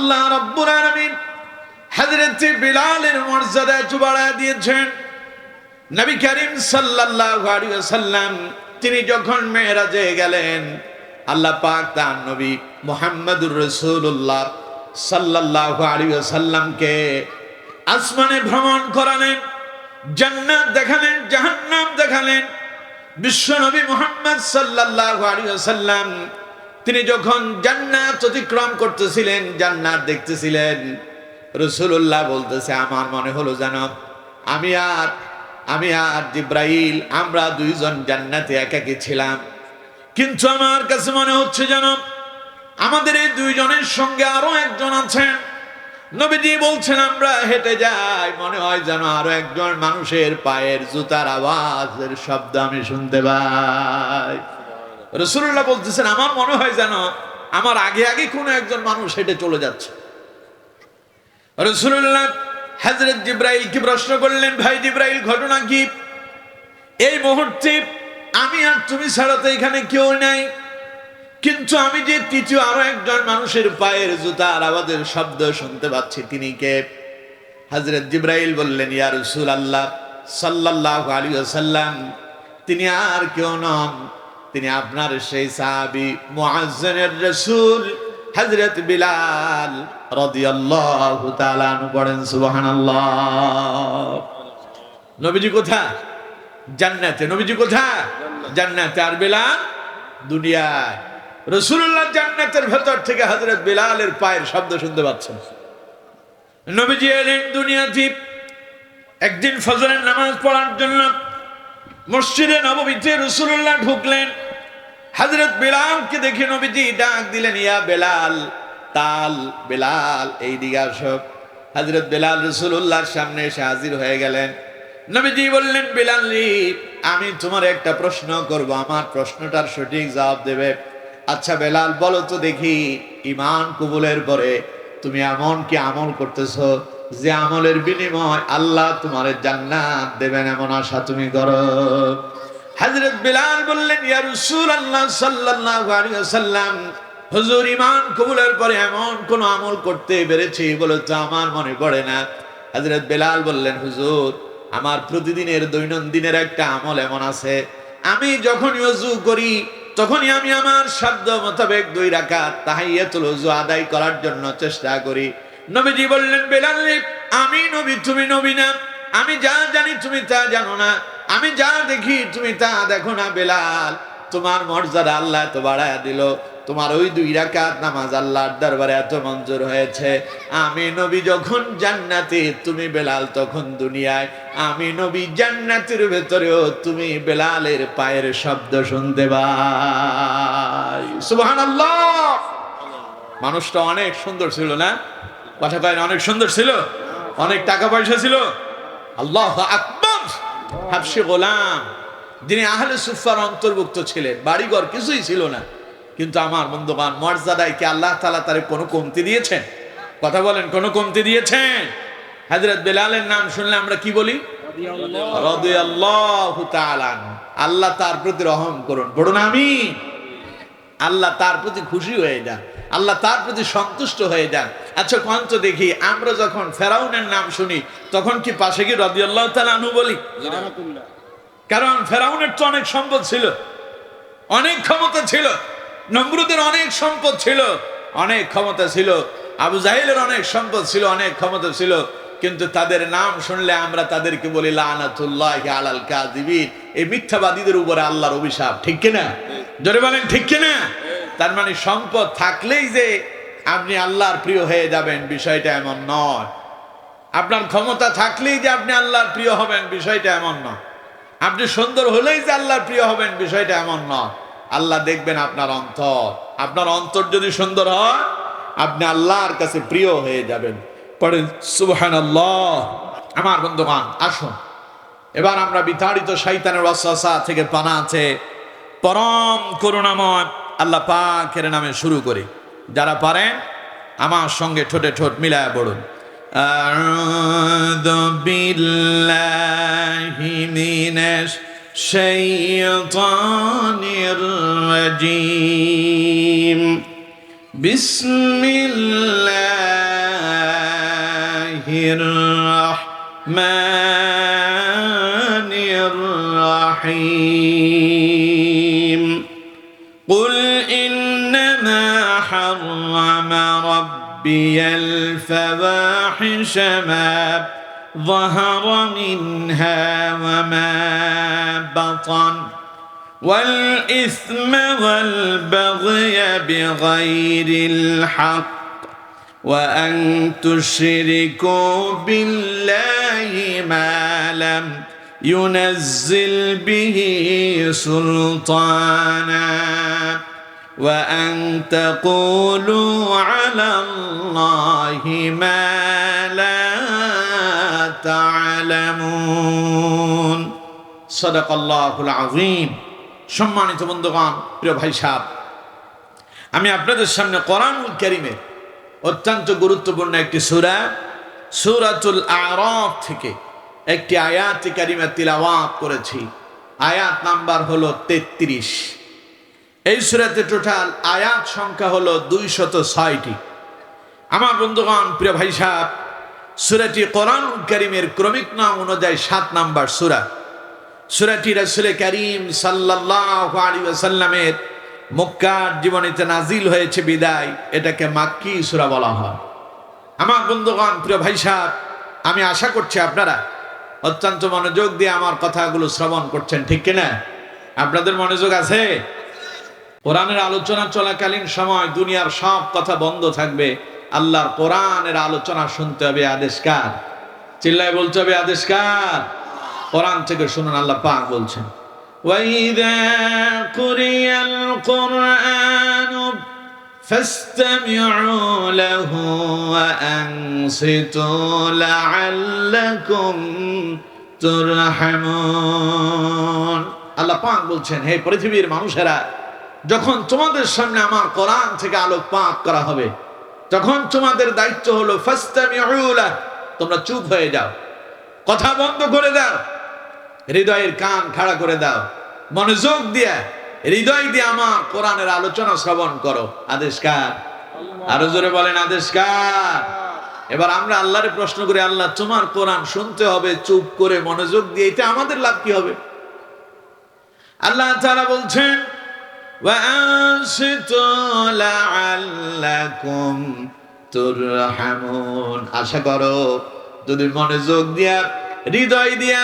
আল্লাহ রাব্বুল আলামিন হযরত বিলালের মর্যাদা একটু বাড়ায় দিয়েছেন। নবী করিম সাল্লাল্লাহু আলাইহি ওয়াসাল্লাম তিনি যখন মেরাজে গেলেন, আল্লাহ পাক তার নবী মুহাম্মদুর রাসূলুল্লাহ সাল্লাল্লাহু আলাইহি ওয়াসাল্লামকে আসমানে ভ্রমণ করালেন, জান্নাত দেখালেন, জাহান্নাম দেখালেন। বিশ্ব নবী মুহাম্মদ সাল্লাল্লাহু আলাইহি ওয়াসাল্লাম তিনি যখন জান্নাত অতিক্রম করতেছিলেন, জান্নাত দেখতেছিলেন, রাসূলুল্লাহ বলতেছে আমার মনে হলো যেন আমি আর জিব্রাইল আমরা দুইজন জান্নাতে একাকী ছিলাম, কিন্তু আমার কাছে মনে হচ্ছে যেন আমাদের এই দুইজনের সঙ্গে আরো একজন আছেন। নবীজি বলছেন আমরা হেঁটে যাই, মনে হয় যেন আরো একজন মানুষের পায়ের জুতার আওয়াজের শব্দ আমি শুনতে পাই। রাসূলুল্লাহ বলতেছেন আমার মনে হয় যেন আমার আগে আগে কোনো একজন মানুষ হেঁটে চলে যাচ্ছে। রাসূলুল্লাহ হযরত জিব্রাইলকে প্রশ্ন করলেন, ভাই জিব্রাইল ঘটনা কি? এই মুহূর্তে আমি আর তুমি ছাড়া তো এখানে কেউ নাই, কিন্তু আমি যে তৃতীয় আরো একজন মানুষের পায়ের জুতার আওয়াজের শব্দ শুনতে পাচ্ছি, তিনি কে? হযরত জিব্রাইল বললেন, ইয়া রাসূলুল্লাহ সাল্লাল্লাহু আলাইহি ওয়াসাল্লাম তিনি আর কেউ নন, তিনি আপনার সেই সাহাবী মুআজ্জিনের রাসূল হযরত বিলাল রাদিয়াল্লাহু তাআলা আনহু। পড়েন সুবহানাল্লাহ। নবীজি কোথায়? জান্নাতে। নবীজি কোথায়? জান্নাতে। আর বিলাল দুনিয়ায়। রাসূলুল্লাহ জান্নাতের ভেতর থেকে হযরত বিলালের পায়ের শব্দ শুনতে পাচ্ছেন। নবীজি এলেন দুনিয়াতে। একদিন ফজরের নামাজ পড়ার জন্য মসজিদে নববীতে রাসূলুল্লাহ ঢুকলেন। হযরত বিলালকে দেখে নবীজি ডাক দিলেন, ইয়া বেলাল, তাল বেলাল এই দিকে আসো। হযরত বেলাল রাসূলুল্লাহর সামনে এসে হাজির হয়ে গেলেন। নবীজি বললেন, বেলাল রে, আমি তোমার একটা প্রশ্ন করব, আমার প্রশ্নটার সঠিক জবাব দেবে। আচ্ছা বেলাল বলো তো দেখি, ঈমান কবুলের পরে তুমি এমন কি আমল করতেছো যে আমলের বিনিময় আল্লাহ তোমার জান্নাত দেবেন, এমন আশা তুমি করো? হযরত বিলাল বললেন, ইয়া রাসূলুল্লাহ সাল্লাল্লাহু আলাইহি ওয়াসাল্লাম হুজুর ঈমান কবুলের পরে এমন কোন আমল করতে পেরেছি বলে তো আমার মনে পড়ে না। হযরত বিলাল বললেন, হুজুর আমার প্রতিদিনের দৈনন্দিনের একটা আমল এমন আছে, আমি যখন ওযু করি তখনই আমি আমার সাধ্য মোতাবেক 2 রাকাত তাহিয়াতুল ওযু আদায় করার জন্য চেষ্টা করি। নবীজি বললেন, বিলাল আমি নবী তুমি নবী না, আমি যা জানি তুমি তা জানো না, আমি যা দেখি তুমি তা দেখো না। বেলাল তোমার মর্যাদা আল্লাহ এত বাড়ায় দিল, তোমার ওই 2 রাকাত নামাজ আল্লাহর দরবারে এত মঞ্জুর হয়েছে। আমি নবী যখন জান্নাতে, তুমি বেলাল তখন দুনিয়ায়। আমি নবী জান্নাতের ভেতরেও তুমি বেলালের পায়ের শব্দ শুনতে পাই। সুবহানাল্লাহ। মানুষটা অনেক সুন্দর ছিল না? কথা কয় না, অনেক সুন্দর ছিল, অনেক টাকা পয়সা ছিল। আল্লাহু আকবার। হাবশী গোলাম, যিনি আহলে সুফার অন্তর্ভুক্ত ছিলেন, বাড়িঘর কিছুই ছিল না, কিন্তু আমার বন্ধুগণ মর্যাদায় কি আল্লাহ তাআলা তার কোনো কমতি দিয়েছেন? কথা বলেন, কোনো কমতি দিয়েছেন? হযরত বেলালের নাম শুনলে আমরা কি বলি? রাদিয়াল্লাহু তাআলা। আল্লাহ তার প্রতি রহম করুন, বলুন আমিন। আল্লাহ তার প্রতি খুশি হয়ে যান, আল্লাহ তার প্রতি সন্তুষ্ট হয়ে যান। আচ্ছা কোন তো দেখি, আমরা যখন ফেরাউনের নাম শুনি তখন কি পাশে কি রাদিয়াল্লাহু তাআলা আনহু বলি? কারণ ফেরাউনের তো অনেক সম্পদ ছিল, অনেক ক্ষমতা ছিল, নমরুদের অনেক সম্পদ ছিল, অনেক ক্ষমতা ছিল, আবু জাহেলের অনেক সম্পদ ছিল, অনেক ক্ষমতা ছিল, কিন্তু তাদের নাম শুনলে আমরা তাদেরকে বলি লানাতুল্লাহি আলাল কাযিবিন, এই মিথ্যাবাদীদের উপরে আল্লাহর অভিশাপ। ঠিক কিনা? জোরে বলেন ঠিক কিনা? তার মানে সম্পদ থাকলেই যে আপনি আল্লাহর প্রিয় হয়ে যাবেন বিষয়টা এমন নয়। আপনার ক্ষমতা থাকলেই যে আপনি আল্লাহর প্রিয় হবেন বিষয়টা এমন নয়। আপনি সুন্দর হলেই যে আল্লাহর প্রিয় হবেন বিষয়টা এমন নয়। আল্লাহ দেখবেন আপনার অন্তর, আপনার অন্তর যদি সুন্দর হয় আপনি আল্লাহর কাছে প্রিয় হয়ে যাবেন। পড়েন সুবহানাল্লাহ। আমার বন্ধুগণ আসুন এবার আমরা বিতাড়িত শয়তানের ওয়াসওয়াসা থেকে পানা আছে পরম করুণাময় আল্লাহ পাকের নামে শুরু করি। যারা পারেন আমার সঙ্গে ঠোঁটে ঠোঁট মিলায় পড়ুন। আউযু বিল্লাহি মিনাশ শাইতানির রাজীম। বিসমিল্লাহ বিসমিল্লাহির রহমানির রহিম قل إنما حرم ربي الفواحش ما ظهر منها وما بطن والإثم والبغي بغير الحق وأن تشركوا بالله ما لم ينزل به سلطانا وأن تقولوا على الله ما لا تعلمون صدق الله العظيم সম্মানিত বন্ধুগণ, প্রিয় ভাই সাহেব, আমি আপনাদের সামনে কোরআনুল কারীমের অত্যন্ত গুরুত্বপূর্ণ একটি সূরা সূরাতুল আরাফ থেকে একটি আয়াত কারিমা তিলাওয়াত করেছি। আয়াত নাম্বার হলো 33। এই সূরাতে টোটাল আয়াত সংখ্যা হলো 206টি। আমার বন্ধুগণ, প্রিয় ভাই সাহেব, সূরাটি কোরআনুল কারীমের ক্রমিক নাম অনুযায়ী 7 নাম্বার সূরা। সূরাটি রাসূল করিম সাল্লাল্লাহু আলাইহি ওয়াসাল্লামের মক্কার জীবনীতে নাজিল হয়েছে বিদায় এটাকে মাক্কি সূরা বলা হয়। আমার বন্ধুগণ, প্রিয় ভাই সাহেব, আমি আশা করছি আপনারা অত্যন্ত মনোযোগ দিয়ে আমার কথাগুলো শ্রবণ করছেন, ঠিক কিনা? আপনাদের মনোযোগ আছে? কোরআনের আলোচনা চলাকালীন সময় দুনিয়ার সব কথা বন্ধ থাকবে, আল্লাহর কোরআনের আলোচনা শুনতে হবে। আদেশ কার? চিল্লায় বলতে হবে আদেশ কার? কোরআন থেকে শুনুন, আল্লাহ পাক বলছেন, وَإِذَا قُرِئَ الْقُرْآنُ فَاسْتَمِعُوا لَهُ وَأَنصِتُوا لَعَلَّكُمْ তুরহামুন। আল্লাহ পাক বলছেন, হে পৃথিবীর মানুষেরা, যখন তোমাদের সামনে আমার কোরআন থেকে আলোকপাত করা হবে, তখন তোমাদের দায়িত্ব হলো ফাস্তামিউ লাহু, তোমরা চুপ হয়ে যাও, কথা বন্ধ করে দাও, হৃদয়ের কান খাড়া করে দাও, মনোযোগ দিয়ে হৃদয় দিয়ে আমার কোরআনের আলোচনা শ্রবণ করো। আদেশ কার? আরো জোরে বলেন আদেশ কার? এবার আমরা আল্লাহরে প্রশ্ন করি, আল্লাহ তোমার কোরআন শুনতে হবে চুপ করে মনোযোগ দিয়ে, এটা আমাদের লাভ কি হবে? আল্লাহ তাআলা বলছেন, ওয়াআনসিতু লাআল্লাকুম তুরহামুন। আশা করো যদি মনোযোগ দিয়া হৃদয় দিয়া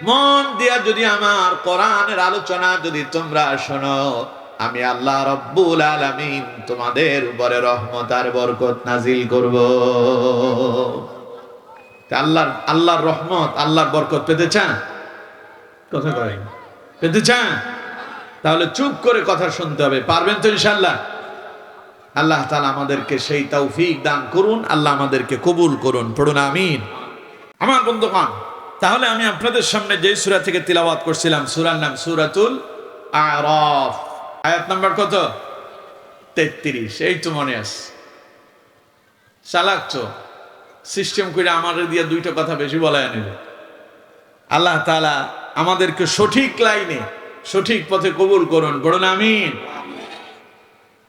মন দিয়া যদি আমার কোরআনের আলোচনা যদি তোমরা শোনো, আমি আল্লাহ রব্বুল আলামিন তোমাদের উপরে রহমত আর বরকত নাজিল করব। আল্লাহর রহমত আল্লাহর বরকত পেতে চান? কথা করেন, পেতে চান? তাহলে চুপ করে কথা শুনতে হবে। পারবেন তো ইনশাআল্লাহ? আল্লাহ তাআলা আমাদেরকে সেই তৌফিক দান করুন, আল্লাহ আমাদেরকে কবুল করুন, পড়ুন আমিন। আমার বন্ধুগণ, তাহলে আমি আপনাদের সামনে যে সূরা থেকে তিলাওয়াত করছিলাম, সূরার নাম সূরাতুল আরাফ। আয়াত নাম্বার কত? 33। এই তো মনে আছে। চালাক তো সিস্টেম করে আমাদের দিয়ে দুইটা কথা বেশি বলায় নিল। আল্লাহ তাআলা আমাদেরকে সঠিক লাইনে সঠিক পথে কবুল করুন, পড়ুন আমিন।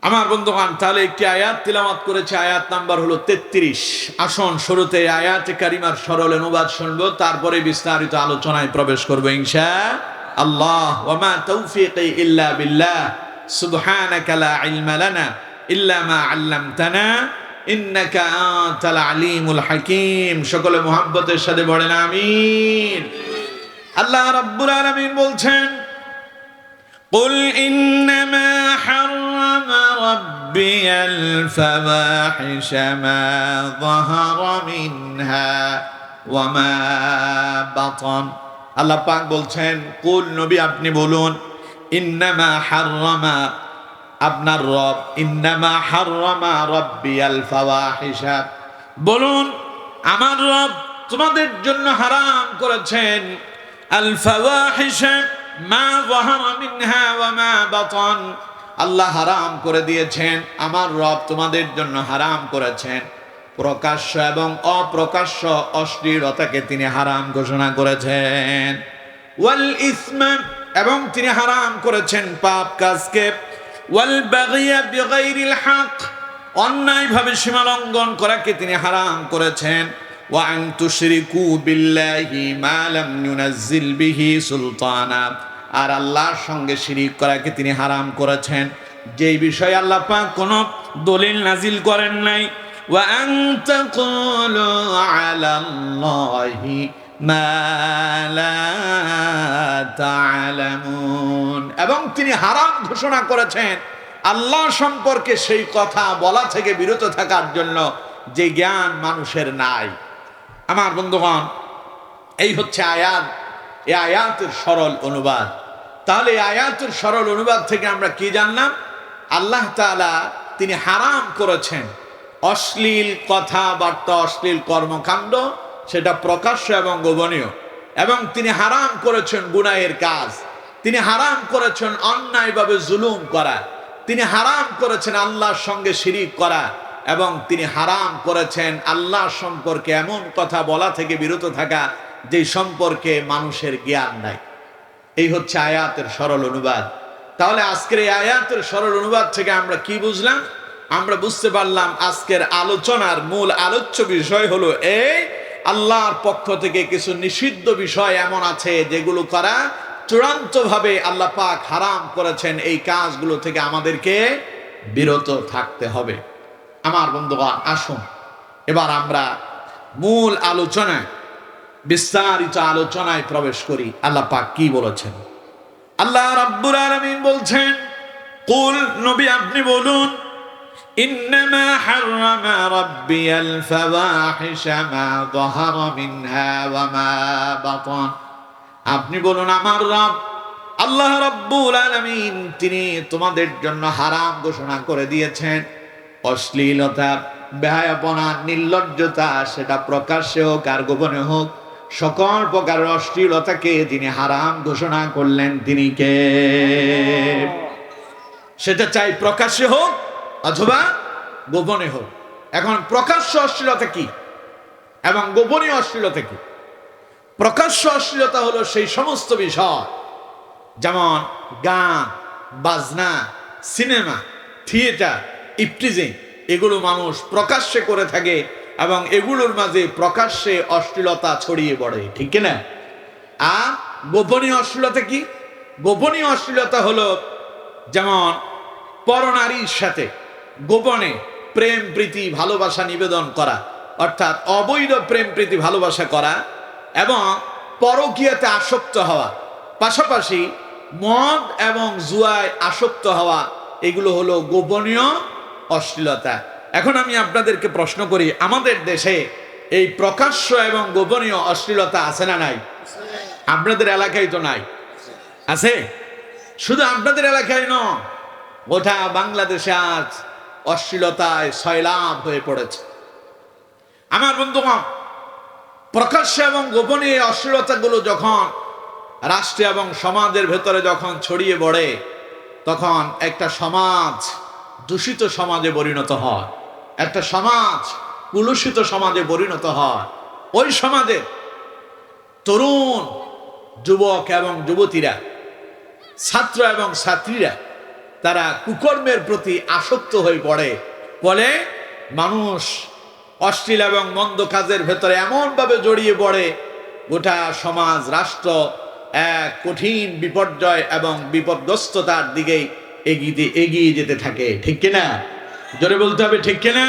আমার বন্ধুগণ, তাহলে একটি আয়াত তিলাওয়াত করেছে, আয়াত নাম্বার হলো 33। আসুন শুরুতে আয়াতে কারিমার সরল অনুবাদ শুনবো, তারপরে বিস্তারিত আলোচনায় প্রবেশ করবো ইনশাআল্লাহ। ওয়া মা তাওফীকি ইল্লা বিল্লাহ, সুবহানাকা লা ইলমা লানা ইল্লা মা আল্লামতানা ইন্নাকা আনতাল আলিমুল হাকীম। সকলে মুহাব্বতের সাথে পড়েন আমিন। আল্লাহ রাব্বুল আলামিন বলছেন, قل إنما حرم ربي الفواحش ما ظهر منها وما بطن। আল্লাহ পাক বলছেন, কুল নবী আপনি বলুন, ইন্নামা হাররামা, আপনার রব, ইন্নামা হাররামা রাব্বিয়াল ফাওয়াহিশা, বলুন আমার রব তোমাদের জন্য হারাম করেছেন আল ফাওয়াহিশা মা যাহারা মিনহা ওয়া মা বাতান। আল্লাহ হারাম করে দিয়েছেন, আমার রব তোমাদের জন্য হারাম করেছেন প্রকাশ্য এবং অপ্রকাশ্য অশ্লীলতাকে তিনি হারাম ঘোষণা করেছেন। ওয়াল ইসমা, এবং তিনি হারাম করেছেন পাপ কাজকে। ওয়াল বাগিয়া বিগাইরিল হক, অন্যায়ভাবে সীমা লঙ্ঘন করাকে তিনি হারাম করেছেন। ওয়া আন তুশরিকু বিল্লাহি মা লাম ইউনাজ্জিল বিহি সুলতানা, আর আল্লাহর সঙ্গে শিরিক করাকে তিনি হারাম করেছেন যেই বিষয়ে আল্লাহ পাক কোনো দলিল নাজিল করেন নাই। ওয়া আন তাকুলু আলাল্লাহি মা লা তা'লামুন, এবং তিনি হারাম ঘোষণা করেছেন আল্লাহ সম্পর্কে সেই কথা বলা থেকে বিরত থাকার জন্য যে জ্ঞান মানুষের নাই। আমার বন্ধুগণ, এই হচ্ছে আয়াত, এই আয়াতের সরল অনুবাদ। তাহলে এই আয়াতের সরল অনুবাদ থেকে আমরা কি জানলাম? আল্লাহ তাআলা তিনি হারাম করেছেন অশ্লীল কথাবার্তা, অশ্লীল কর্মকাণ্ড, সেটা প্রকাশ্য এবং গোপনীয়, এবং তিনি হারাম করেছেন গুনাহের কাজ, তিনি হারাম করেছেন অন্যায়ভাবে জুলুম করা, তিনি হারাম করেছেন আল্লাহর সঙ্গে শিরিক করা, এবং তিনি হারাম করেছেন আল্লাহ সম্পর্কে এমন কথা বলা থেকে বিরত থাকা যে সম্পর্কে মানুষের জ্ঞান নাই। এই হচ্ছে আয়াতের সরল অনুবাদ। তাহলে আজকের এই আয়াতের সরল অনুবাদ থেকে আমরা কি বুঝলাম? আমরা বুঝতে পারলাম আজকের আলোচনার মূল আলোচ্য বিষয় হলো এই, আল্লাহর পক্ষ থেকে কিছু নিষিদ্ধ বিষয় এমন আছে যেগুলো করা চূড়ান্তভাবে আল্লাহ পাক হারাম করেছেন। এই কাজগুলো থেকে আমাদেরকে বিরত থাকতে হবে। আমার বন্ধুগণ, আসুন এবার আমরা মূল আলোচনায়, বিস্তারিত আলোচনায় প্রবেশ করি। আল্লাহ পাক কি বলেছেন? আল্লাহ রাব্বুল আলামিন বলছেন, কুল, নবী আপনি বলুন, ইন্নামা হাররামা রাব্বিয়াল ফাওয়াহিশা মা যাহারা মিনহা ওয়া মা বাতান। আপনি বলুন, আমার রব আল্লাহ রাব্বুল আলামিন তিনি তোমাদের জন্য হারাম ঘোষণা করে দিয়েছেন অশ্লীলতা, বেহায়াপনা, নির্লজ্জতা, সেটা প্রকাশ্যে হোক আর গোপনে হোক, সকল প্রকারের অশ্লীলতাকে তিনি হারাম ঘোষণা করলেন। তিনি কে? সেটা চাই প্রকাশ্যে হোক অথবা গোপনে হোক। এখন প্রকাশ্য অশ্লীলতা কি এবং গোপনীয় অশ্লীলতা কি? প্রকাশ্য অশ্লীলতা হলো সেই সমস্ত বিষয়, যেমন গান, বাজনা, সিনেমা, থিয়েটার, ইফটিজিং, এগুলো মানুষ প্রকাশ্যে করে থাকে এবং এগুলোর মাঝে প্রকাশ্যে অশ্লীলতা ছড়িয়ে পড়ে, ঠিক কিনা? আর গোপনীয় অশ্লীলতা কি? গোপনীয় অশ্লীলতা হলো যেমন পরনারীর সাথে গোপনে প্রেম প্রীতি ভালোবাসা নিবেদন করা, অর্থাৎ অবৈধ প্রেম প্রীতি ভালোবাসা করা এবং পরকীয়াতে আসক্ত হওয়া, পাশাপাশি মদ এবং জুয়ায় আসক্ত হওয়া, এগুলো হলো গোপনীয় অশ্লীলতা। এখন আমি আপনাদেরকে প্রশ্ন করি, আমাদের দেশে এই প্রকাশ্য এবং গোপনীয় অশ্লীলতা আছে না নাই? আপনাদের এলাকায় তো নাই, আছে? শুধু আপনাদের এলাকায় নয়, গোটা বাংলাদেশে আজ অশ্লীলতায় সয়লাব হয়ে পড়েছে। আমার বন্ধুগণ, প্রকাশ্য এবং গোপনীয় অশ্লীলতাগুলো যখন রাষ্ট্র এবং সমাজের ভেতরে যখন ছড়িয়ে পড়ে, তখন একটা সমাজ দূষিত সমাজে পরিণত হয়, একটা সমাজ কুলুষিত সমাজে পরিণত হয়। ওই সমাজে তরুণ যুবক এবং যুবতীরা, ছাত্র এবং ছাত্রীরা, তারা কুকর্মের প্রতি আসক্ত হয়ে পড়ে। ফলে মানুষ অশ্লীল এবং মন্দ কাজের ভেতরে এমনভাবে জড়িয়ে পড়ে, গোটা সমাজ রাষ্ট্র এক কঠিন বিপর্যয় এবং বিপদগ্রস্ততার দিকে এগিয়ে যেতে থাকে, ঠিক কিনা? জোরে বলতে হবে, ঠিক কিনা?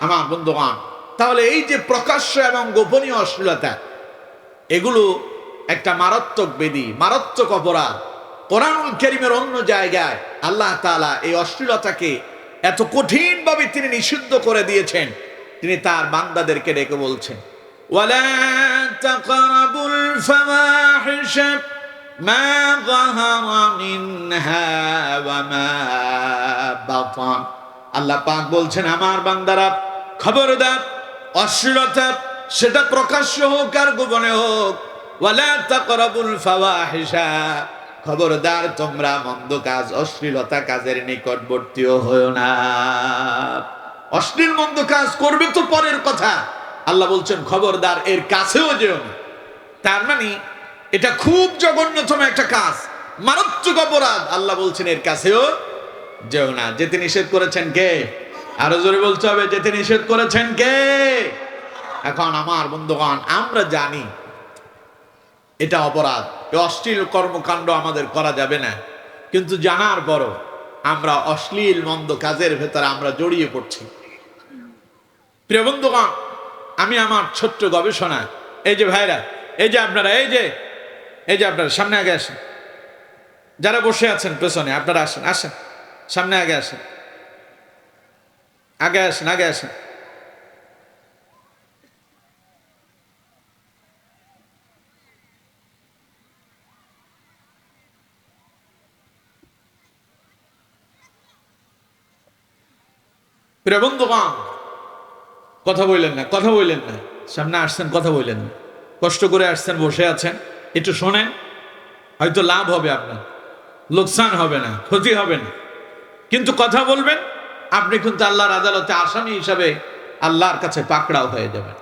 আমার বন্ধুগণ, তাহলে এই যে প্রকাশ্য এবং গোপনীয় অশ্লীলতা, এগুলো একটা মারাত্মক বেদী, মারাত্মক অপরাধ। কোরআনুল কারীমের অন্য জায়গায় আল্লাহ তাআলা এই অশ্লীলতাকে এত কঠিনভাবে তিনি নিষিদ্ধ করে দিয়েছেন। তিনি তার বান্দাদেরকে ডেকে বলছেন, ওয়ালা তাকরাবুল ফাওয়াহিশা মা যাহারা মিনহা ওয়া মা বাতান। আল্লাহ পাক বলছেন, আমার বান্দারা খবরদার, অশ্লীলতা সেটা প্রকাশ্য হোক আর গোপনে হোক, ওয়ালা তাকরাবুল ফাওয়াহিশা, খবরদার তোমরা মন্দ কাজ, অশ্লীলতা কাজের নিকটবর্তীও হয়ো না। অশ্লীল মন্দ কাজ করবে তো পরের কথা, আল্লাহ বলছেন খবরদার এর কাছেও যেও না। তার মানে এটা খুব জঘন্যতম একটা কাজ, মারাত্মক অপরাধ। আল্লাহ বলছেন এর কাছেও যেও না। যেতে নিষেধ করেছেন কে? আরো জোরে বলতে হবে, যেতে নিষেধ করেছেন কে? এখন আমার বন্ধুগণ, আমরা জানি এটা অপরাধ, অশ্লীল কর্মকাণ্ড আমাদের করা যাবে না, কিন্তু জানার পরও আমরা অশ্লীল মন্দ কাজের ভেতরে আমরা জড়িয়ে পড়ছি। প্রিয় বন্ধুগণ, আমি আমার ছোট্ট গবেষণা, এই যে ভাইরা, এই যে আপনারা, এই যে আপনারা সামনে আগে আসেন, যারা বসে আছেন পেছনে আপনারা আসেন, আসেন সামনে আগে আসেন, আগে আসেন, আগে আসেন। প্রিয় বন্ধুগণ, কথা বললেন না, কথা বললেন না, সামনে আসছেন, কথা বললেন না, কষ্ট করে আসছেন, বসে আছেন, একটু শোনেন, হয়তো লাভ হবে, আপনার লোকসান হবে না, ক্ষতি হবে না, কিন্তু কথা বলবেন, আপনি কিন্তু আল্লাহর আদালতে আসামি হিসাবে আল্লাহর কাছে পাকড়াও হয়ে যাবেন।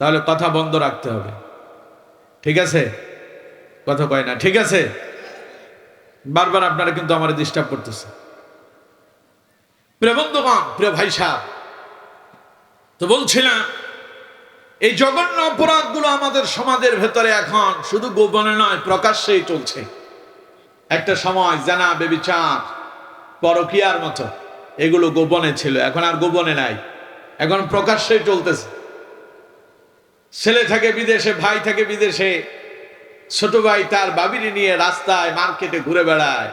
তাহলে কথা বন্ধ রাখতে হবে, ঠিক আছে? কথা কয় না, ঠিক আছে? বারবার আপনারা কিন্তু আমার ডিস্টার্ব করতেছে। প্রিয় বন্ধুগণ, প্রিয় ভাই সাহেব, তো বলছিলাম এই জঘন্য অপরাধগুলো আমাদের সমাজের ভেতরে এখন শুধু গোপনে নয়, প্রকাশ্যেই চলছে। একটা সময় জানা, বেবিচার, পরকীয়ার মতো এগুলো গোপনে ছিল, এখন আর গোপনে নাই, এখন প্রকাশ্যেই চলতেছে। ছেলে থাকে বিদেশে, ভাই থাকে বিদেশে, ছোট ভাই তার বাবিরি নিয়ে রাস্তায় মার্কেটে ঘুরে বেড়ায়।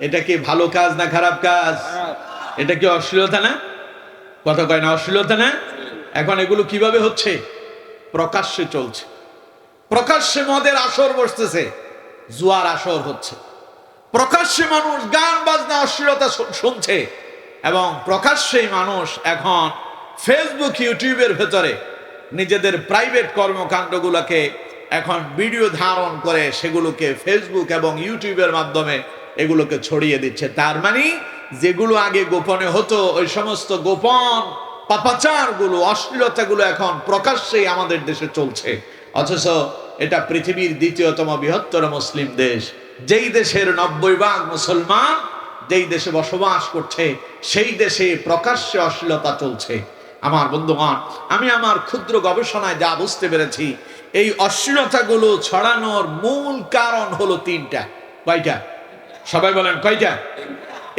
এটা কি ভালো কাজ না খারাপ কাজ? এটা কি অশ্লীলতা না? কথা কয় না, অশ্লীলতা না? এখন এগুলো কিভাবে হচ্ছে? প্রকাশ্যে চলছে, প্রকাশ্যে মদের আসর বসতেছে, জুয়ার আসর হচ্ছে, প্রকাশ্যে মানুষ গান বাজনা অশ্লীলতা শুনছে, এবং প্রকাশ্যেই মানুষ এখন ফেসবুক, ইউটিউবের ভেতরে নিজেদের প্রাইভেট কর্মকাণ্ডগুলোকে এখন ভিডিও ধারণ করে সেগুলোকে ফেসবুক এবং ইউটিউবের মাধ্যমে এগুলোকে ছড়িয়ে দিচ্ছে। তার মানে যেগুলো আগে গোপনে হতো, ওই সমস্ত গোপন পাপাচারগুলো, অশ্লীলতাগুলো এখন প্রকাশ্যেই আমাদের দেশে চলছে। অথচ এটা পৃথিবীর দ্বিতীয়তম বৃহত্তর মুসলিম দেশ, যেই দেশের 90% মুসলমান যেই দেশে বসবাস করছে, সেই দেশে প্রকাশ্যে অশ্লীলতা চলছে। আমার বন্ধুগণ, আমি আমার ক্ষুদ্র গবেষণায় যা বুঝতে পেরেছি, এই অশ্লীলতাগুলো ছড়ানোর মূল কারণ হলো তিনটা। কয়টা? সবাই বলেন কয়টা?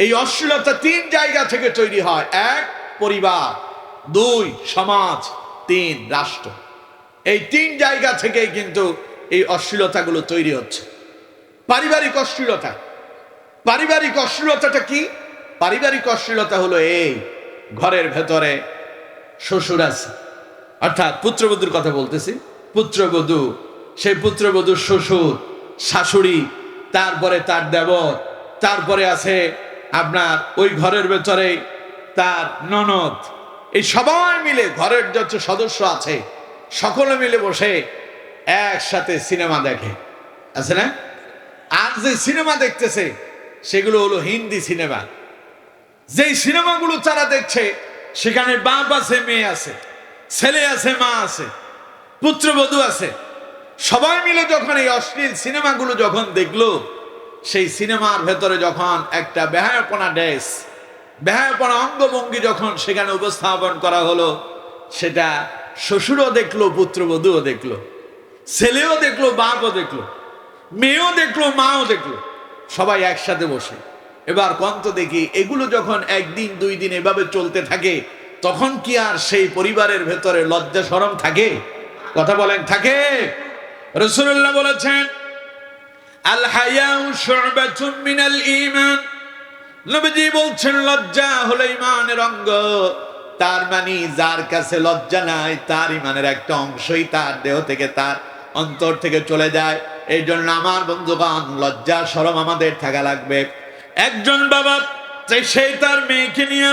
এই অশ্লীলতা তিন জায়গা থেকে তৈরি হয়। এক, পরিবার; দুই, সমাজ; তিন, রাষ্ট্র। এই তিন জায়গা থেকেই কিন্তু এই অশ্লীলতাগুলো তৈরি হচ্ছে। পারিবারিক অশ্লীলতা, পারিবারিক অশ্লীলতাটা কি? পারিবারিক অশ্লীলতা হলো এই, ঘরের ভেতরে শ্বশুর আছে, অর্থাৎ পুত্রবধূর কথা বলতেছি, পুত্রবধূ, সেই পুত্রবধূর শ্বশুর, শাশুড়ি, তারপরে তার দেবর, তারপরে আছে আপনার ওই ঘরের ভেতরে তার ননদ। এই সবাই মিলে, ঘরের যত সদস্য আছে সকলে মিলে বসে একসাথে সিনেমা দেখে, আছে না? আর যে সিনেমা দেখতেছে সেগুলো হলো হিন্দি সিনেমা। যেই সিনেমাগুলো তারা দেখছে সেখানে বাপ আছে, মেয়ে আছে, ছেলে আছে, মা আছে, পুত্রবধূ আছে। সবাই মিলে যখন এই অশ্লীল সিনেমাগুলো যখন দেখলো, সেই সিনেমার ভেতরে যখন একটা বেহায়াপনা ড্রেস, বেহায়াপনা অঙ্গভঙ্গি যখন সেখানে উপস্থাপন করা হলো, সেটা শ্বশুরও দেখলো, পুত্রবধূও দেখলো, ছেলেও দেখলো, বাপও দেখলো, মেয়েও দেখলো, মাও দেখলো, সবাই একসাথে বসে। এবার কন্ত দেখি, এগুলো যখন একদিন দুই দিন এভাবে চলতে থাকে, তখন কি আর সেই পরিবারের ভেতরে লজ্জা শরম থাকে? কথা বলেন, থাকে? রাসূলুল্লাহ বলেছেন, আল হায়াউ শু'বাতুম মিনাল ঈমান। নবীজি বলছেন, লজ্জা হলো ঈমানের অঙ্গ। তার মানে যার কাছে লজ্জা নাই, তার ঈমানের একটা অংশই তার দেহ থেকে, তার অন্তর থেকে চলে যায়। এই জন্য আমার বন্ধুগণ, লজ্জা শরম আমাদের থাকা লাগবে। একজন বাবা সেই তার মেয়েকে নিয়ে,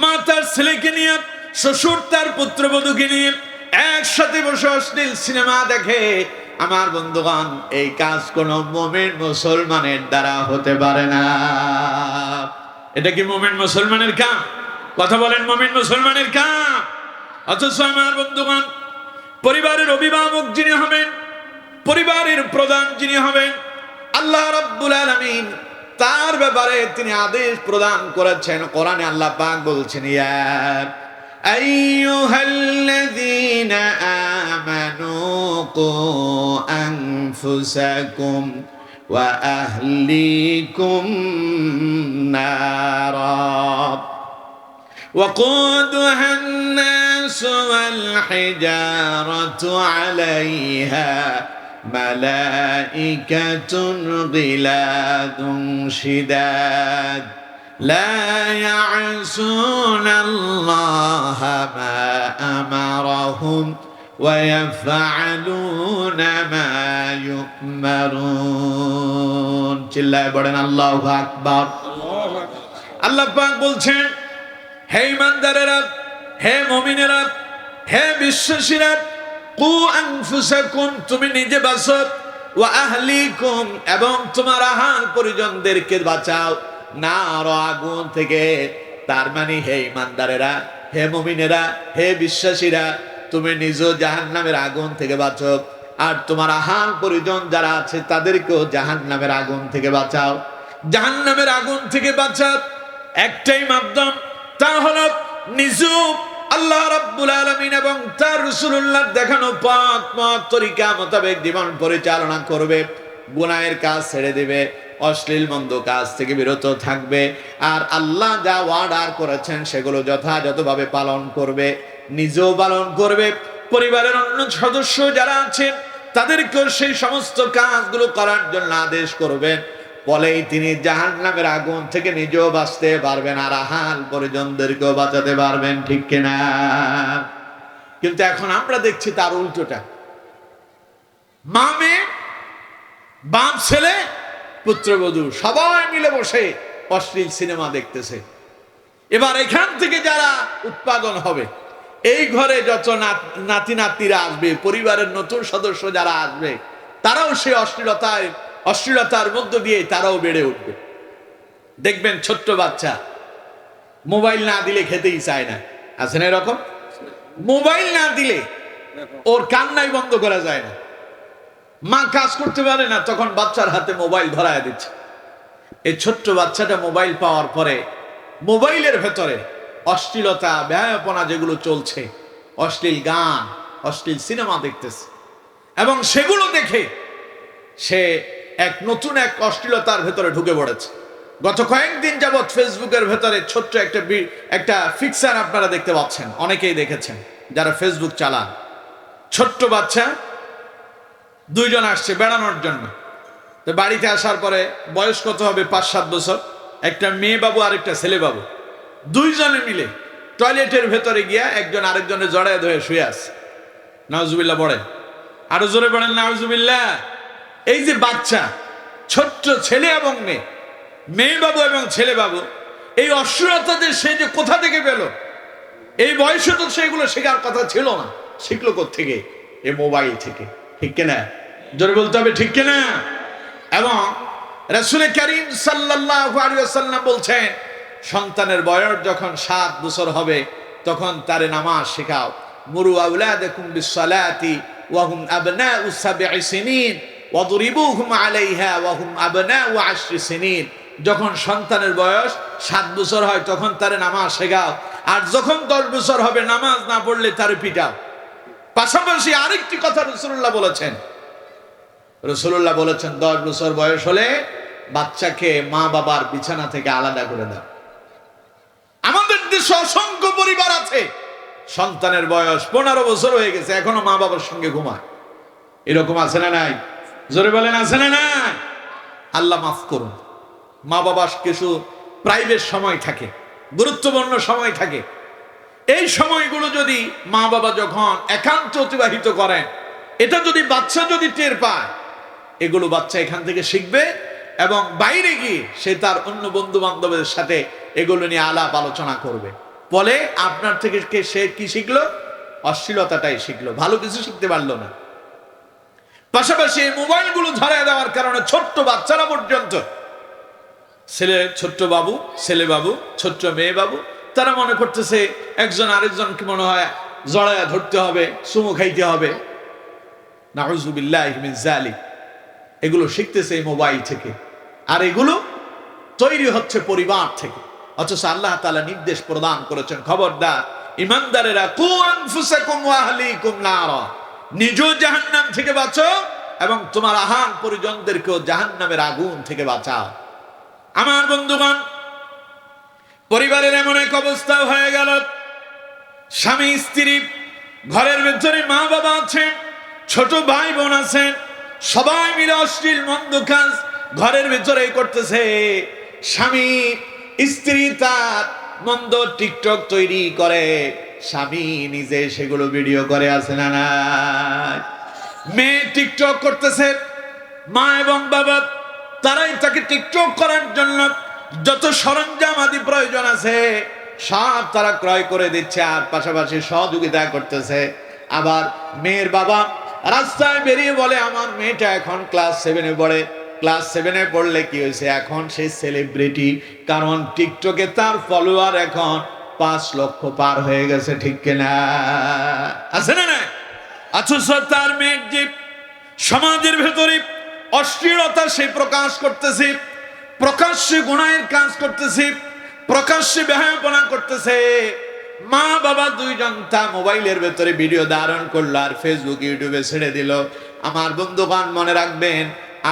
মা তার ছেলেকে নিয়ে, শ্বশুর তার পুত্রবধূকে নিয়ে একসাথে বসে অশ্লীল সিনেমা দেখে, আমার বন্ধুগণ, এই কাজ কোন মুমিন মুসলমানের দ্বারা হতে পারে না। এটা কি মুমিন মুসলমানের কাম? কথা বলেন, মুমিন মুসলমানের কাম। অথচ আমার বন্ধুগণ, পরিবারের অভিভাবক যিনি হবেন, পরিবারের প্রধান যিনি হবেন, আল্লাহ রাব্বুল আলামিন তার ব্যাপারে তিনি আদেশ প্রদান করেছেন। কোরআনে আল্লাহ পাক বলছেন, ইয়া আইয়ুহাল্লাযীনা আমানু কু আনফুসাকুম ওয়া আহলিকুম নারা وقودها الناس والحجارة عليها ملائكة غلاظ شداد لا يعصون الله ما أمرهم ويفعلون ما يؤمرون চিল্লায় বলেন আল্লাহু আকবার। আল্লাহ পাক বলছেন, হে ইমানদারেরা, হে মুমিনেরা, হে বিশ্বাসীরা, কু আনফুসাকুম, তুমি নিজে বাঁচো, ওয়া আহলিকুম, এবং তোমার আহাল পরিজনদেরকে বাঁচাও, নার, আগুন থেকে। তার মানে হে ইমানদারেরা, হে মুমিনেরা, হে বিশ্বাসীরা, তুমি নিজেও জাহান্নামের আগুন থেকে বাঁচো, আর তোমার আহাল পরিজন যারা আছে তাদেরকেও জাহান্নামের আগুন থেকে বাঁচাও। জাহান্নামের আগুন থেকে বাঁচাও একটাই মাধ্যম, তা হলো নিজে আল্লাহ রাব্বুল আলামিন এবং তার রাসূলুল্লাহ দেখানো পথ তরিকা মোতাবেক জীবন পরিচালনা করবে, গুনাহের কাজ ছেড়ে দেবে, অশ্লীল মন্দ কাজ থেকে বিরত থাকবে, আর আল্লাহ যা অর্ডার করেছেন সেগুলো যথাযথভাবে পালন করবে, নিজেও পালন করবে, পরিবারের অন্য সদস্য যারা আছেন তাদেরকেও সেই সমস্ত কাজগুলো করার জন্য আদেশ করবেন। বলেই তিনি জাহান্নামের আগুন থেকে নিজেও বাঁচতে পারবেন, আর আহাল পরিজনদেরকেও বাঁচাতে পারবেন, ঠিক কিনা? কিন্তু এখন আমরা দেখছি তার উল্টোটা। মা মেয়ে, বাপ ছেলে, পুত্রবধূ সবাই মিলে বসে অশ্লীল সিনেমা দেখতেছে। এবার এখান থেকে যারা উৎপাদন হবে, এই ঘরে যত নাতি নাতিরা আসবে, পরিবারের নতুন সদস্য যারা আসবে, তারাও সেই অশ্লীলতার মধ্য দিয়ে তারাও বেড়ে উঠবে। দেখবেন ছোট্ট বাচ্চা মোবাইল না দিলে খেতেই চায় না, আছে না এরকম? মোবাইল না দিলে ওর কান্নাই বন্ধ করা যায় না। মা কাজ করতে পারে না, তখন বাচ্চার হাতে মোবাইল ধরায় দিচ্ছে। এই ছোট্ট বাচ্চাটা মোবাইল পাওয়ার পরে মোবাইলের ভেতরে অশ্লীলতা, ব্যয়াপনা যেগুলো চলছে, অশ্লীল গান, অশ্লীল সিনেমা দেখতেছে, এবং সেগুলো দেখে সে নতুন এক অশ্লীলতার ভেতরে ঢুকে পড়েছে। গত কয়েকদিন যাবৎ ফেসবুকের ভেতরে ছোট্ট একটা ফিক্সার আপনারা দেখতে পাচ্ছেন, অনেকেই দেখেছেন যারা ফেসবুক চালান। ছোট্ট বাচ্চা দুইজন আসছে বেড়ানোর জন্য। তো বাড়িতে আসার পরে বয়স কত হবে, 5-7 বছর, একটা মেয়ে বাবু আর একটা ছেলে বাবু, দুইজনে মিলে টয়লেটের ভেতরে গিয়া একজন আরেকজনের জড়ায় ধরে শুয়ে আছে। নাউজুবিল্লাহ পড়েন, আরো জোরে পড়েন নাউজুবিল্লাহ। এই যে বাচ্চা, ছোট্ট ছেলে এবং মেয়ে বাবু এবং ছেলে বাবু, এই অশ্লীলতা সে যে কোথা থেকে পেল? এই বয়সে তো সেগুলো শেখার কথা ছিল না, শিখলো কোত্থেকে? এই মোবাইল থেকে, ঠিক কিনা? জোরে বলতে হবে, ঠিক কিনা? এবং রাসূল কারীম সাল্লাল্লাহু আলাইহি ওয়াসাল্লাম বলছেন, সন্তানের বয়স যখন 7 বছর হবে তখন তারে নামাজ শেখাও। মুরু আওলাদাকুম বিসসালাতি ওয়া হুম আবনাউ 7 সিনিন ওয়াদরিবুহুম আলাইহা ওয়া হুম আবনাউ 10 সিনিন। যখন সন্তানের বয়স 7 বছর হয় তখন তারে নামাজ শেখাও, আর যখন 10 বছর হবে নামাজ না পড়লে তারে পিটাও। পাশাপাশি আরেকটি কথা রাসূলুল্লাহ বলেছেন, 10 বছর বয়স হলে বাচ্চাকে মা বাবার বিছানা থেকে আলাদা করে দাও। আমাদের দেশে অসংখ্য পরিবার আছে সন্তানের বয়স 15 বছর হয়ে গেছে, এখনো মা বাবার সঙ্গে ঘুমায়। এরকম আছে না নাই? জোরে বলেন, আছে না নাই? আল্লাহ মাফ করুন। মা বাবার কিছু প্রাইভেট সময় থাকে, গুরুত্বপূর্ণ সময় থাকে। এই সময়গুলো যদি মা বাবা যখন একান্ত অতিবাহিত করেন, এটা যদি বাচ্চা টের পায়, এগুলো বাচ্চা এখান থেকে শিখবে, এবং বাইরে গিয়ে সে তার অন্য বন্ধু বান্ধবের সাথে এগুলো নিয়ে আলাপ আলোচনা করবে। বলে আপনার থেকে সে কি শিখলো? অশ্লীলতাটাই শিখলো, ভালো কিছু শিখতে পারলো না। পাশাপাশি এই মোবাইলগুলো ধরায় দেওয়ার কারণে ছোট্ট বাচ্চারা পর্যন্ত, ছোট্ট বাবু, ছেলে বাবু, ছোট্ট মেয়ে বাবু, তারা মনে করতেছে একজন আরেকজনকে মনে হয় জড়ায়া ধরতে হবে, চুমু খাইতে হবে। নাউযুবিল্লাহি মিন যালিক। এগুলো শিখতেছে এই মোবাইল থেকে, আর এগুলো তৈরি হচ্ছে পরিবার থেকে। অথচ আল্লাহ তাআলা নির্দেশ প্রদান করেছেন, খবরদার ইমানদারেরা কু আনফুসাকুম ওয়া আহলিকুম নারা, নিজেও জাহান্নাম থেকে বাঁচো এবং তোমার আহাল পরিজনদেরকেও জাহান্নামের আগুন থেকে বাঁচাও। আমার বন্ধুগণ, পরিবারের এমন এক অবস্থা হয়ে গেল, স্বামী স্ত্রী, ঘরের ভেতরে মা বাবা আছেন, ছোট ভাই বোন আছেন, সবাই মিলে অশ্লীল মন্দ কাজ ঘরের ভেতরে করতেছে। স্বামী স্ত্রী তার মন্দ টিকটক তৈরি করে, স্বামী নিজে সেগুলো ভিডিও করে, আছে না না? মেয়ে টিকটক করতেছে, মা এবং বাবা তারাই তাকে টিকটক করার জন্য যত সরঞ্জাম আদি প্রয়োজন আছে সব তারা ক্রয় করে দিচ্ছে, আর পাশাপাশি সহযোগিতা করতেছে। আবার মেয়ের বাবা রাস্তায় বেরিয়ে বলে, আমার মেয়েটা এখন ক্লাস 7-এ পড়ে। ক্লাস 7-এ পড়লে কি হয়েছে, এখন সে সেলিব্রিটি, কারণ টিকটকে তার ফলোয়ার এখন 5 লক্ষ পার হয়ে গেছে, ঠিক কিনা? আছে না না? অথচ তার মেয়ের যে সমাজের ভেতরে অশ্লীলতা সে প্রকাশ করতেছে, প্রকাশ্যে গুনাহের কাজ করতেছে, প্রকাশ্যে বেহায়াপনা করতেছে। মা বাবা দুইজন তা মোবাইলের ভেতরে ভিডিও ধারণ করলো আর ফেসবুক ইউটিউবে ছেড়ে দিল। আমার বন্ধুগণ, মনে রাখবেন,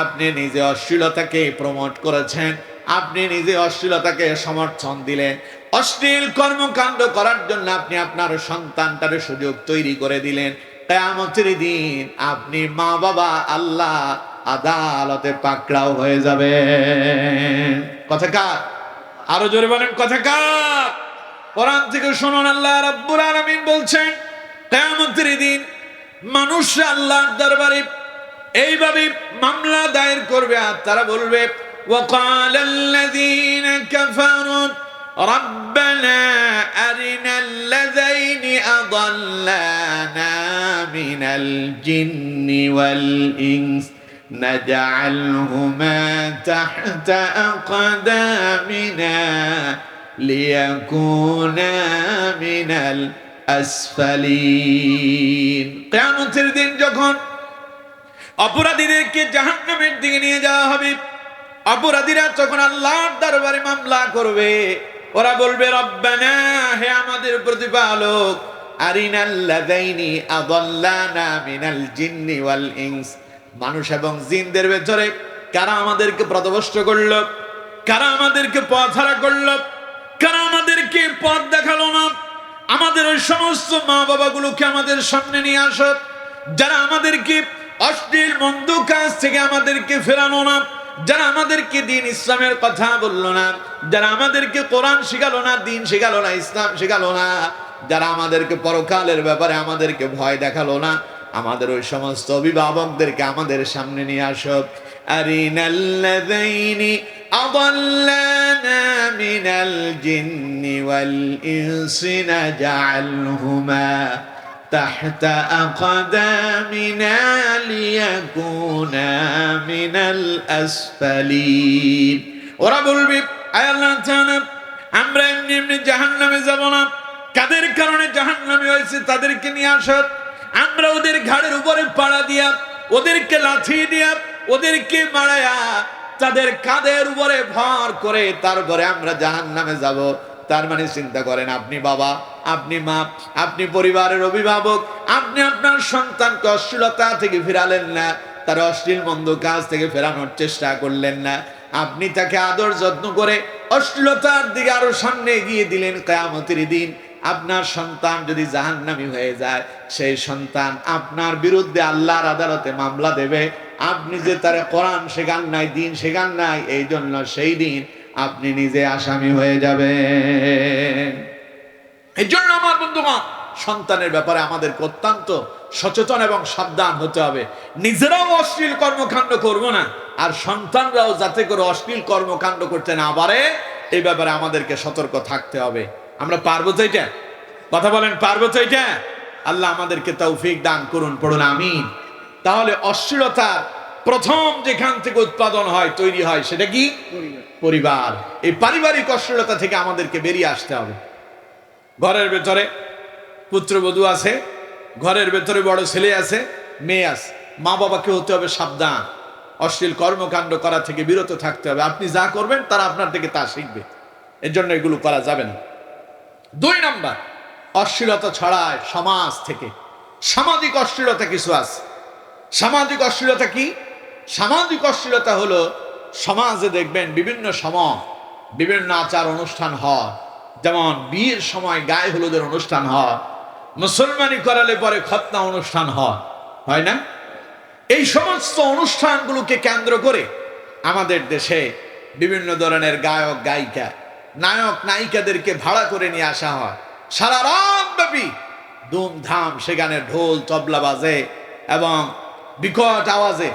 আপনি নিজে অশ্লীলতাকে প্রমোট করেছেন, আপনি নিজে অশ্লীলতাকে সমর্থন দিলেন, অশ্লীল কর্মকাণ্ড করার জন্য আপনি আপনার সন্তানটার সুযোগ তৈরি করে দিলেন। কিয়ামতের দিন আপনি মা বাবা আল্লাহ আদালতে পাকড়াও হয়ে যাবে। কথা কার? আরো জোরে বলেন, কথা কার? কোরআন থেকে শুনুন, আল্লাহ রাব্বুল আলামিন বলছেন, কিয়ামতের দিন মানুষ আল্লাহর দরবারে এইভাবে মামলা দায়ের করবে আর তারা বলবে, ওয়াকালাল্লাযীনা কাফারু রাব্বানা আরিনাল্লাযীনি আযাল্লানা মিনাল জিন্নি ওয়াল ইনস নাজআলহুমা তাহতা আকদামিনা লিয়াকুনা মিনাল আসফালিন। কিয়ামতের দিন যখন অপরাধীদেরকে জাহান্নামের দিকে নিয়ে যাওয়া হবে, অপরাধীরা যখন আল্লাহর দরবারে মামলা করবে, ওরা বলবে, রব্বানা, হে আমাদের প্রতিপালক, আরিনাল্লাযীনি আযাল্লানা মিনাল জিন্নি ওয়াল ইনস, মানুষ এবং জিনদের ভেতরে কারা আমাদেরকে পথভ্রষ্ট করলো, কারা আমাদেরকে পথহারা করলো, কারা আমাদেরকে পথ দেখালো না, আমাদের ওই সমস্ত মা বাবাগুলোকে আমাদের সামনে নিয়ে আসো, যারা আমাদেরকে অশ্লীল মন্দ কাজ থেকে আমাদেরকে ফেরানো না, যারা আমাদেরকে দ্বীন ইসলামের কথা বললো না, যারা আমাদেরকে কোরআন শিখালো না, দ্বীন শিখালো না, ইসলাম শিখালো না, যারা আমাদেরকে পরকালের ব্যাপারে আমাদেরকে ভয় দেখালো না, আমাদের ওই সমস্ত অভিভাবকদেরকে আমাদের সামনে নিয়ে আসো। আরিনাল্লাযীনি আযাল্লানা মিনাল জিন্নি ওয়াল ইনসি নাজআলহুমা তাহতা আকদামিনা লিয়াকুনা মিনাল আসফালিন। ওরা বলবে, আয় আল্লাহ তাআলা, আমরা এমনি এমনি জাহান্নামে যাব না, কাদের কারণে জাহান্নামে হয়েছে তাদেরকে নিয়ে আসো, আমরা ওদের ঘাড়ের উপরে পাড়া দিয়া, ওদেরকে লাথি দিয়া, ওদেরকে মারায়া, তাদের কাঁধের উপরে ভর করে তারপরে আমরা জাহান্নামে যাব। তার মানে চিন্তা করেন, আপনি বাবা, আপনি মা, আপনি পরিবারের অভিভাবক, আপনি আপনার সন্তানকে অশ্লীলতা থেকে ফেরালেন না, তার অশ্লীল মন্দ কাজ থেকে ফেরানোর চেষ্টা করলেন না, আপনি তাকে আদর যত্ন করে অশ্লীলতার দিকে আরো সামনে এগিয়ে দিলেন। কিয়ামতের দিন আপনার সন্তান যদি জাহান্নামী হয়ে যায়, সেই সন্তান আপনার বিরুদ্ধে আল্লাহর আদালতে মামলা দেবে। আপনি যে তারে কোরআন শেখান নাই, দ্বীন শেখান নাই, এই জন্য সেই দিন আপনি নিজে আসামি হয়ে যাবেন। এই জন্য আমার বন্ধুগণ, সন্তানের ব্যাপারে আমাদেরকে অত্যন্ত সচেতন এবং সাবধান হতে হবে। নিজেরাও অশ্লীল কর্মকাণ্ড করব না, আর সন্তানরাও যাতে করে অশ্লীল কর্মকাণ্ড করতে না পারে, এই ব্যাপারে আমাদেরকে সতর্ক থাকতে হবে। আমরা পারবো তো এটা? কথা বলেন, পারবো তো এটা? আল্লাহ আমাদেরকে তৌফিক দান করুন, পড়ুন আমিন। তাহলে অশ্লীলতার প্রথম যেখান থেকে উৎপাদন হয়, তৈরি হয়, সেটা কি? পরিবার। এই পারিবারিক অশ্লীলতা থেকে আমাদেরকে বেরিয়ে আসতে হবে। ঘরের ভেতরে পুত্রবধূ আছে, ঘরের ভেতরে বড় ছেলে আছে, মেয়ে আছে, মা বাবাকে হতে হবে সাবধান, অশ্লীল কর্মকাণ্ড করা থেকে বিরত থাকতে হবে। আপনি যা করবেন তারা আপনার থেকে তা শিখবে, এর জন্য এগুলো করা যাবে না। 2 নাম্বার, অশ্লীলতা ছড়ায় সমাজ থেকে। সামাজিক অশ্লীলতা কিছু আছে। সামাজিক অশ্লীলতা কি? সামাজিক অশ্লীলতা হলো সমাজে দেখবেন বিভিন্ন সময় বিভিন্ন আচার অনুষ্ঠান হয়, যেমন বিয়ের সময় গায়ে হলুদের অনুষ্ঠান হয়, মুসলমানি করালে পরে খতনা অনুষ্ঠান হয় না? এই সমস্ত অনুষ্ঠানগুলোকে কেন্দ্র করে আমাদের দেশে বিভিন্ন ধরনের গায়ক গায়িকা, নায়ক নায়িকাদেরকে ভাড়া করে নিয়ে আসা হয়। সারা রাত ব্যাপী ধুমধাম সেখানে ঢোল তবলা বাজে এবং বিকট আওয়াজে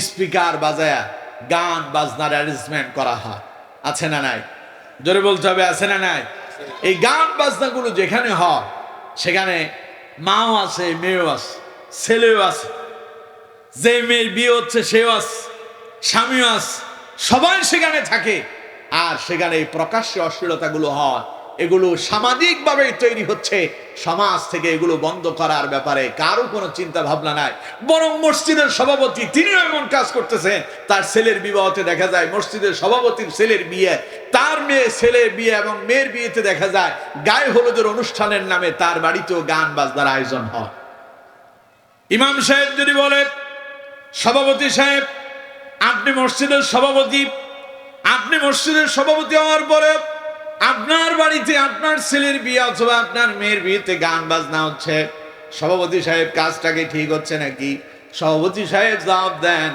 স্পিকার বাজায় গান বাজনার অ্যারেঞ্জমেন্ট করা হয়। আছে না নাই? জোরে বলতে হবে, আছে না নাই? এই গান বাজনাগুলো যেখানে হয় সেখানে মাও আছে, মেয়েও আছে, ছেলেও আছে, যে মেয়ের বিয়ে হচ্ছে সেও আছে, স্বামীও আছে, সবাই সেখানে থাকে। আর সেখানে এই প্রকাশ্যে অশ্লীলতাগুলো হয়, এগুলো সামাজিকভাবে তৈরি হচ্ছে। সমাজ থেকে এগুলো বন্ধ করার ব্যাপারে কারো কোনো চিন্তা ভাবনা নাই। বরং মসজিদের সভাপতি তিনিও এমন কাজ করতেছেন। তার ছেলের বিবাহতে দেখা যায় মসজিদের সভাপতির ছেলের বিয়ে, তার মেয়ে ছেলের বিয়ে এবং মেয়ের বিয়েতে দেখা যায় গায়ে হলুদের অনুষ্ঠানের নামে তার বাড়িতেও গান বাজনার আয়োজন হয়। ইমাম সাহেব যদি বলে, সভাপতি সাহেব আপনি মসজিদের সভাপতি, আপনি মসজিদের সভাপতি হওয়ার পরে আপনার বাড়িতে আপনার ছেলের বিয়ে অথবা আপনার মেয়ের বিয়েতে গান বাজনা হচ্ছে, সভাপতি সাহেব কাজটাকে ঠিক হচ্ছে নাকি? সভাপতি সাহেব জবাব দেন,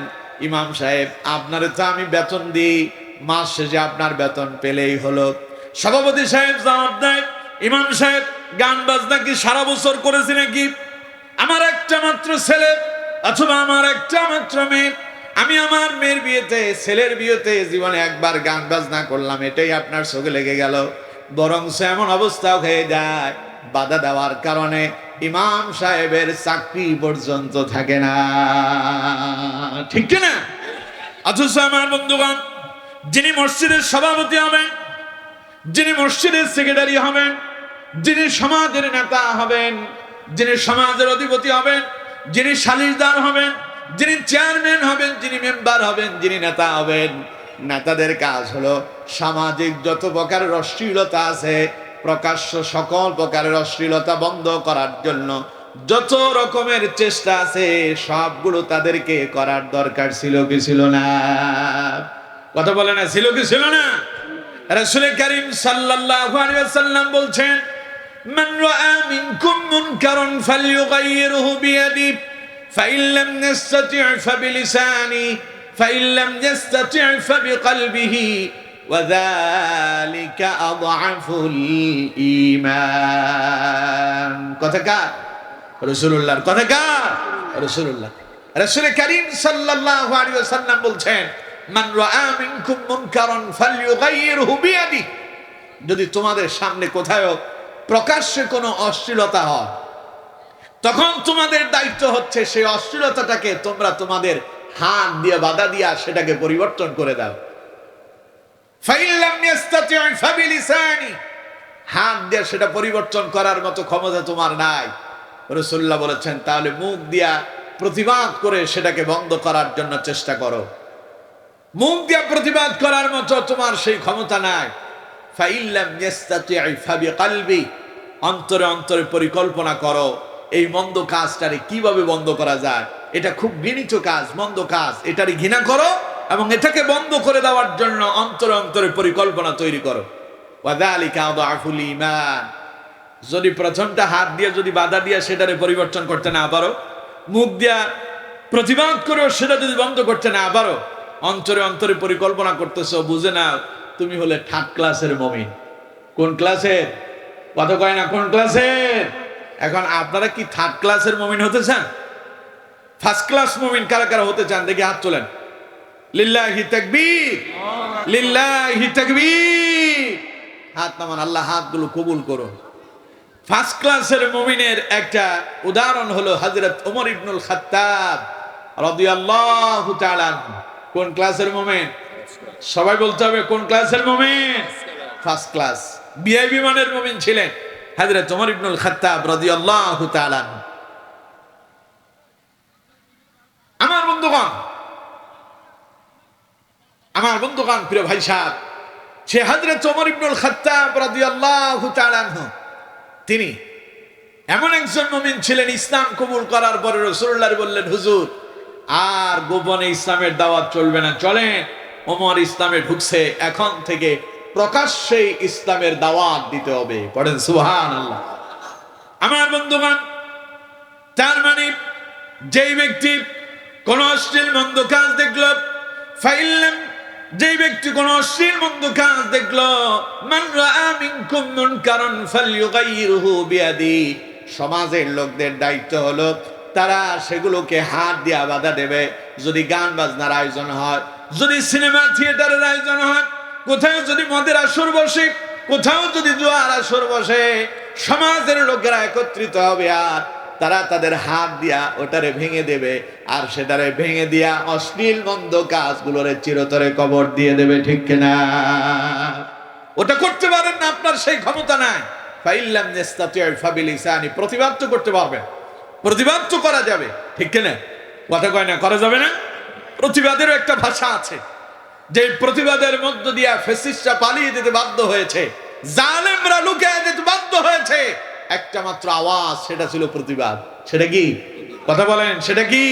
ইমাম সাহেব আপনারে তো আমি বেতন দিই, মাস শেষে আপনার বেতন পেলেই হলো। সভাপতি সাহেব জবাব দেয়, ইমাম সাহেব গান বাজনা কি সারা বছর করেছি নাকি? আমার একটা মাত্র ছেলে অথবা আমার একটা মাত্র মেয়ে, আমি আমার মেয়ের বিয়েতে ছেলের বিয়েতে জীবনে একবার গান বাজনা করলাম, এটাই আপনার চোখে লেগে গেল। বরং এমন অবস্থা হয়ে যায় বাধা দেওয়ার কারণে ইমাম সাহেবের চাকরি পর্যন্ত থাকে না। ঠিক কিনা? অথচ আমার বন্ধুগণ, যিনি মসজিদের সভাপতি হবেন, যিনি মসজিদের সেক্রেটারি হবেন, যিনি সমাজের নেতা হবেন, যিনি সমাজের অধিপতি হবেন, যিনি সালিশদার হবেন, যিনি চেয়ারম্যান হবেন, যিনি মেম্বার হবেন, যিনি নেতা হবেন, নেতাদের কাজ হলো সামাজিক যত প্রকারের অশ্লীলতা আছে, প্রকাশ্য সকল প্রকারের অশ্লীলতা বন্ধ করার জন্য যত রকমের চেষ্টা আছে সবগুলো তাদেরকে করার দরকার ছিল কি ছিল না? কথা বলে না, ছিল কি ছিল না? রাসূল কারীম সাল্লাল্লাহু আলাইহি ওয়াসাল্লাম বলছেন, মান রাআ মিনকুম মুনকারান ফালইয়ুগাইয়িরহু বিয়াদিহি ফাইন লাম ইস্তাতি' ফাবিলিসানি ফাইন লাম ইস্তাতি' ফাবিকলবিহি ওয়া যালিকা আযআফুল ঈমান। কথা কার? রাসূলুল্লাহর। কথা কার? রাসূলুল্লাহ। রাসূল কারীম সাল্লাল্লাহু আলাইহি ওয়াসাল্লাম বলছেন, মান রাআ মিনকুম মুনকারান ফালইয়ুগাইয়িরহু বিয়াদিহি, যদি তোমাদের সামনে কোথাও প্রকাশ্যে কোনো অশ্লীলতা হয়, তখন তোমাদের দায়িত্ব হচ্ছে সেই অশ্লীলতাটাকে তোমরা তোমাদের হাত দিয়ে বাধা দিয়া সেটাকে পরিবর্তন করে দাও। ফাইন লাম ইস্তাতি' ফাবিলিসানি, হাত দিয়ে সেটা পরিবর্তন করার মতো ক্ষমতা তোমার নাই, রাসূলুল্লাহ বলেছেন, তাহলে মুখ দিয়া প্রতিবাদ করে সেটাকে বন্ধ করার জন্য চেষ্টা করো। মুখ দিয়া প্রতিবাদ করার মতো তোমার সেই ক্ষমতা নাই। ফাইন লাম ইস্তাতি' ফাবিকলবি, অন্তরে অন্তরে পরিকল্পনা করো এই মন্দ কাজটারে কিভাবে বন্ধ করা যায়। এটা খুব ঘৃণিত কাজ, মন্দ কাজ, এটারে ঘৃণা করো এবং এটাকে বন্ধ করে দেওয়ার জন্য অন্তরে অন্তরে পরিকল্পনা তৈরি করো। ওয়া যালিকা আযআফুল ঈমান, যদি প্রথমটা হাত দিয়ে যদি বাধা দিয়ে সেটারে পরিবর্তন করতে না পারো, মুখ দিয়া প্রতিবাদ করেও সেটা যদি বন্ধ করতে না পারো, অন্তরে অন্তরে পরিকল্পনা করতেছো, বুঝে না তুমি হলে থার্ড ক্লাসের মুমিন। কোন ক্লাসের? কথা কয় না, কোন ক্লাসের? এখন আপনারা কি থার্ড ক্লাসের মুমিন হতে চান? ফার্স্ট ক্লাস মুমিন কারা কারা হতে চান দেখি হাত তোলেন। লিল্লাহি তাকবীর, লিল্লাহি তাকবীর। হাত নামান, আল্লাহ হাতগুলো কবুল করুন। ফার্স্ট ক্লাসের মুমিনের একটা উদাহরণ হলো হযরত ওমর ইবনুল খাত্তাব রাদিয়াল্লাহু তাআলা আনহু। কোন ক্লাসের মুমিন? সবাই বলতে হবে কোন ক্লাসের মুমিন? ফার্স্ট ক্লাস ভিআইপি মানের মুমিন ছিলেন হযরত ওমর ইবনুল খাত্তাব রাদিয়াল্লাহু তাআলা আনহু। আমার বন্ধুগণ, প্রিয় ভাই সাহেব, সে হযরত ওমর ইবনুল খাত্তাব রাদিয়াল্লাহু তাআলা আনহু তিনি এমন একজন মুমিন ছিলেন, ইসলাম কবুল করার পরে রাসূলুল্লাহ বললেন, হুজুর আর গোপনে ইসলামের দাওয়াত চলবে না, চলেন ওমর ইসলামে ঢুকছে, এখন থেকে প্রকাশ্যে ইসলামের দাওয়াত দিতে হবে। পড়েন সুবহানাল্লাহ। আমার বন্ধুগণ, তার মানে যেই ব্যক্তি কোন অশ্লীল মন্দ কাজ দেখলো, ফাইল্লাম, যেই ব্যক্তি কোন অশ্লীল মন্দ কাজ দেখলো, মান রাআ মিনকুম মুনকারান ফালইউগাইয়িরহু বিয়াদি, সমাজের লোকদের দায়িত্ব হলো তারা সেগুলোকে হাত দিয়ে বাধা দেবে। যদি গান বাজনার আয়োজন হয়, যদি সিনেমা থিয়েটারের আয়োজন হয়, কোথাও যদি মদের আসর বসে, কোথাও যদি জুয়ার আসর বসে, সমাজের লোকেরা একত্রিত হবে আর তারা তাদের হাত দিয়া ওটারে ভেঙে দেবে, আর সেটারে ভেঙে দিয়া অশ্লীল মন্দ কাজগুলোরে চিরতরে কবর দিয়ে দেবে। ঠিক কিনা? ওটা করতে পারেন না, আপনার সেই ক্ষমতা নাই। ফাইল্লাম ইস্তাতি' ফাবিলিসানি, প্রতিবাদ তো করতে পারবেন, প্রতিবাদ তো করা যাবে। ঠিক কিনা? কথা কয় না, করা যাবে না? প্রতিবাদেরও একটা ভাষা আছে, যে প্রতিবাদের মধ্য দিয়া ফ্যাসিস্টরা পালিয়ে যেতে বাধ্য হয়েছে, জালেমরা লুকিয়ে যেতে বাধ্য হয়েছে। একটা মাত্র আওয়াজ, সেটা ছিল প্রতিবাদ। সেটা কি? কথা বলেন, সেটা কি?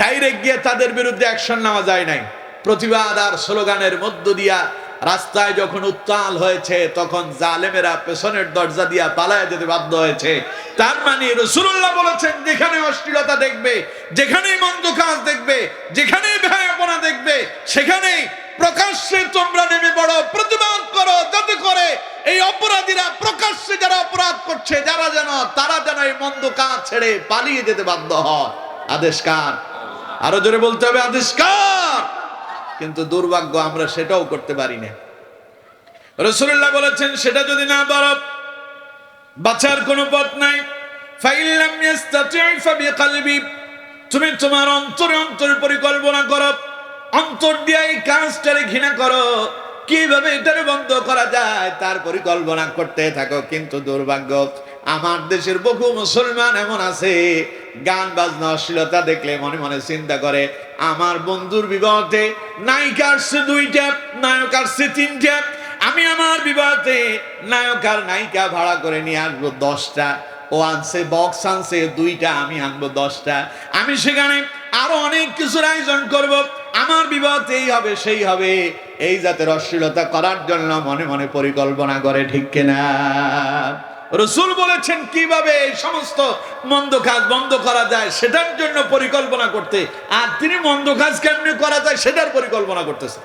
ডাইরেক্ট গিয়ে তাদের বিরুদ্ধে অ্যাকশন নেওয়া যায় নাই। প্রতিবাদ আর স্লোগানের মধ্য দিয়া রাস্তায় যখন উত্তাল হয়েছে, তখন জালেমেরা পেছনের দরজা দিয়া পালায় যেতে বাধ্য হয়েছে। তার মানে রাসূলুল্লাহ বলেছেন, যেখানে অশ্লীলতা দেখবে, যেখানেই মন্দ কাজ দেখবে, যেখানেই বেহায়াপনা দেখবে, সেখানেই প্রকাশ্যে তোমরা নেমে পড়ো, প্রতিবাদ করো, যাতে করে এই অপরাধীরা প্রকাশ্যে যারা অপরাধ করছে, তারা যেন এই মন্দ কাজ ছেড়ে পালিয়ে যেতে বাধ্য হয়। আদেশ কার? আরো জোরে বলতে হবে, আদেশ কার? কিন্তু দুর্ভাগ্য, আমরা সেটাও করতে পারি না। রাসূলুল্লাহ বলেছেন, সেটা যদি না পারো, বাঁচার কোনো পথ নাই। ফাইল্লাম ইস্তাতি' ফাবিকলবি, তুমি তোমার অন্তরে অন্তরে পরিকল্পনা করো, অন্তর দিয়ে এই কাজটারে ঘৃণা করো, কিভাবে এটারে বন্ধ করা যায় তার পরিকল্পনা করতে থাকো। কিন্তু দুর্ভাগ্য, আমার দেশের বহু মুসলমান এমন আছে, গান বাজনা অশ্লীলতা দেখলে মনে মনে চিন্তা করে, আমার বন্ধুর বিবাহতে নায়িকা আসছে 2টা, নায়ক আসছে 3টা, আমি আমার বিবাহতে নায়ক আর নায়িকা ভাড়া করে নিয়ে আসবো 10টা। ও আনছে বক্স, আনছে 2টা, আমি আনবো 10টা। আমি সেখানে আরো অনেক কিছুর আয়োজন করব, আমার বিবাহতে এই হবে সেই হবে। এই জাতের অশ্লীলতা করার জন্য মনে মনে পরিকল্পনা করে। ঠিক কিনা? রাসূল বলেছেন কিভাবে এই সমস্ত মন্দ কাজ বন্ধ করা যায় সেটার জন্য পরিকল্পনা করতে, আর তিনি মন্দ কাজ কেমনে করা যায় সেটার পরিকল্পনা করতেছেন।